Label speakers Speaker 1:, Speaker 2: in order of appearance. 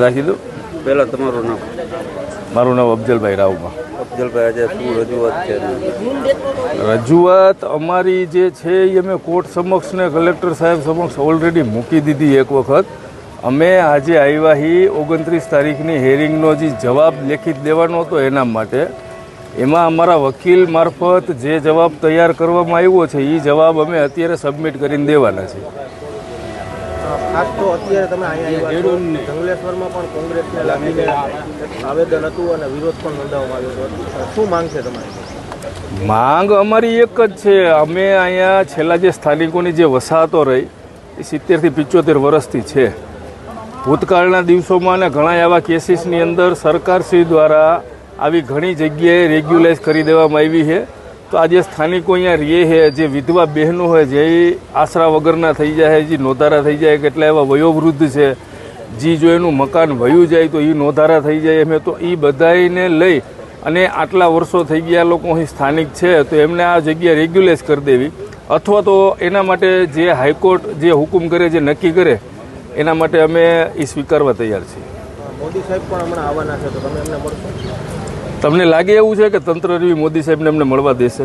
Speaker 1: રાખી દો.
Speaker 2: પહેલાં તમારું નામ?
Speaker 1: મારું નામ અફજલભાઈ રાવમાં.
Speaker 2: અફજલભાઈ, આજે શું રજૂઆત છે?
Speaker 1: રજૂઆત અમારી જે છે એ અમે કોર્ટ સમક્ષ ને કલેક્ટર સાહેબ સમક્ષ ઓલરેડી મૂકી દીધી એક વખત. અમે આજે આવ્યા હી 29 તારીખની હેરિંગનો જે જવાબ લેખિત દેવાનો હતો એના માટે. એમાં અમારા વકીલ મારફત જે જવાબ તૈયાર કરવામાં આવ્યો છે એ જવાબ અમે અત્યારે સબમિટ કરીને દેવાના છે.
Speaker 3: ખાસ તો અત્યારે તમે અહીંયા આવ્યા છો, જંગલેશ્વરમાં પણ કોંગ્રેસને લાગીને આવેદન હતું અને વિરોધ પણ નોંધાવવામાં આવ્યો હતો. શું માંગ છે તમારી?
Speaker 1: માંગ અમારી એક જ છે. અમે અહીંયા છેલ્લા જે સ્થાનિકોની જે વસાહતો રહી એ 70 થી 75 વર્ષથી છે. ભૂતકાળના દિવસોમાં અને ઘણા એવા કેસીસની અંદર સરકારશ્રી દ્વારા આવી ઘણી જગ્યાએ રેગ્યુલાઇઝ કરી દેવામાં આવી છે. તો આજે સ્થાનિકો અહીંયા રહે છે, જે વિધવા બહેનો હોય, જે આશરા વગરના થઈ જાય, જે નોંધારા થઈ જાય, કેટલા એવા વયોવૃદ્ધ છે, જો એનું મકાન વયું જાય તો એ નોંધારા થઈ જાય. અમે તો એ બધાને લઈ અને આટલા વર્ષો થઈ ગયા લોકો અહીં સ્થાનિક છે તો એમને આ જગ્યા રેગ્યુલાઇઝ કરી દેવી, અથવા તો એના માટે જે હાઈકોર્ટ જે હુકુમ કરે, જે નક્કી કરે, એના માટે અમે એ સ્વીકારવા તૈયાર છીએ.
Speaker 3: મોદી સાહેબ પણ હમણાં આવવાના છે, તો તમે એમને મળશો?
Speaker 1: તમને લાગે એવું છે કે તંત્ર મોદી સાહેબને એમને મળવા દેશે?